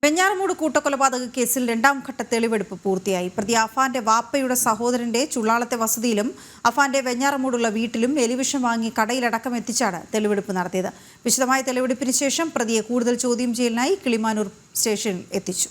വെഞ്ഞാറമൂട് കൂട്ടക്കൊലപാതക കേസിൽ രണ്ടാം ഘട്ട തെളിവെടുപ്പ് പൂർത്തിയായി. പ്രതി അഫാന്റെ വാപ്പയുടെ സഹോദരന്റെ ചുള്ളാളത്തെ വസതിയിലും അഫാന്റെ വെഞ്ഞാറമൂടുള്ള വീട്ടിലും എലിവിഷം വാങ്ങി കടയിലടക്കം എത്തിച്ചാണ് തെളിവെടുപ്പ് നടത്തിയത്. വിശദമായ തെളിവെടുപ്പിന് ശേഷം പ്രതിയെ കൂടുതൽ ചോദ്യം ചെയ്യലിനായി കിളിമാനൂർ സ്റ്റേഷനിൽ എത്തിച്ചു.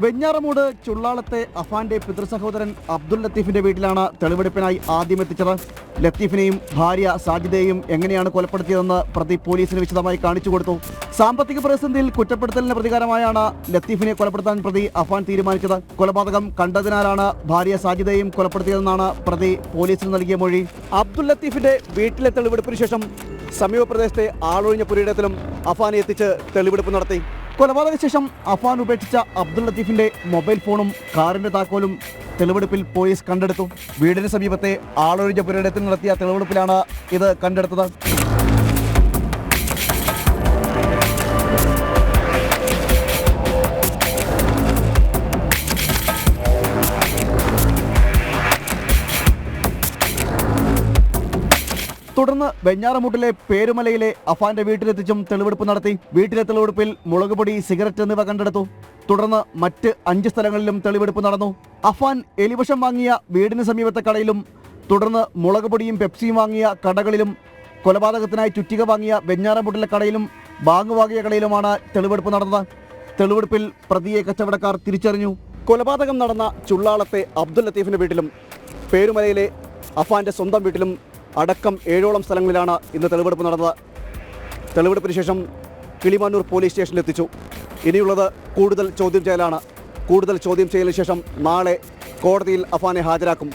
വെഞ്ഞാറമൂട് ചുള്ളാളത്തെ അഫാന്റെ പിതൃസഹോദരൻ അബ്ദുൽ ലത്തീഫിന്റെ വീട്ടിലാണ് തെളിവെടുപ്പിനായി ആദ്യം എത്തിച്ചത്. ലത്തീഫിനെയും ഭാര്യ സാജിദയെയും എങ്ങനെയാണ് കൊലപ്പെടുത്തിയതെന്ന് പ്രതി പോലീസിന് വിശദമായി കാണിച്ചു കൊടുത്തു. സാമ്പത്തിക പ്രതിസന്ധിയിൽ കുറ്റപ്പെടുത്തലിന് പ്രതികാരമായാണ് ലത്തീഫിനെ കൊലപ്പെടുത്താൻ പ്രതി അഫാൻ തീരുമാനിച്ചത്. കൊലപാതകം കണ്ടതിനാലാണ് ഭാര്യ സാജിദയെയും കൊലപ്പെടുത്തിയതെന്നാണ് പ്രതി പോലീസിന് നൽകിയ മൊഴി. അബ്ദുൽ ലത്തീഫിന്റെ വീട്ടിലെ തെളിവെടുപ്പിന് ശേഷം സമീപ പ്രദേശത്തെ ആളൊഴിഞ്ഞ പുരയിടത്തിലും അഫാനെ എത്തിച്ച് തെളിവെടുപ്പ് നടത്തി. കൊലപാതക ശേഷം അഫാൻ ഉപേക്ഷിച്ച അബ്ദുൽ ലത്തീഫിന്റെ മൊബൈൽ ഫോണും കാറിന്റെ താക്കോലും തെളിവെടുപ്പിൽ പോലീസ് കണ്ടെടുത്തു. വീടിന് സമീപത്തെ ആളൊഴിഞ്ഞ പുരയിടത്തിൽ നടത്തിയ തെളിവെടുപ്പിലാണ് ഇത് കണ്ടെടുത്തത്. തുടർന്ന് വെഞ്ഞാറമൂട്ടിലെ പേരുമലയിലെ അഫാന്റെ വീട്ടിലെത്തിച്ചും തെളിവെടുപ്പ് നടത്തി. വീട്ടിലെ തെളിവെടുപ്പിൽ മുളകുപൊടി, സിഗരറ്റ് എന്നിവ കണ്ടെടുത്തു. തുടർന്ന് മറ്റ് 5 സ്ഥലങ്ങളിലും തെളിവെടുപ്പ് നടന്നു. അഫാൻ എലിവിഷം വാങ്ങിയ വീടിന് സമീപത്തെ കടയിലും തുടർന്ന് മുളകുപൊടിയും പെപ്സിയും വാങ്ങിയ കടകളിലും കൊലപാതകത്തിനായി ചുറ്റിക വാങ്ങിയ വെഞ്ഞാറമൂട്ടിലെ കടയിലും ബാങ്ക് വാങ്ങിയ കടയിലുമാണ് തെളിവെടുപ്പ് നടന്നത്. തെളിവെടുപ്പിൽ പ്രതിയെ കച്ചവടക്കാർ തിരിച്ചറിഞ്ഞു. കൊലപാതകം നടന്ന ചുള്ളാളത്തെ അബ്ദുൽ ലത്തീഫിന്റെ വീട്ടിലും പേരുമലയിലെ അഫാന്റെ സ്വന്തം വീട്ടിലും അടക്കം 7ഓളം സ്ഥലങ്ങളിലാണ് ഇന്ന് തെളിവെടുപ്പ് നടന്നത്. തെളിവെടുപ്പിന് ശേഷം കിളിമാനൂർ പോലീസ് സ്റ്റേഷനിലെത്തിച്ചു. ഇനിയുള്ളത് കൂടുതൽ ചോദ്യം ചെയ്യലാണ്. കൂടുതൽ ചോദ്യം ചെയ്യലിന് ശേഷം നാളെ കോടതിയിൽ അഫാനെ ഹാജരാക്കും.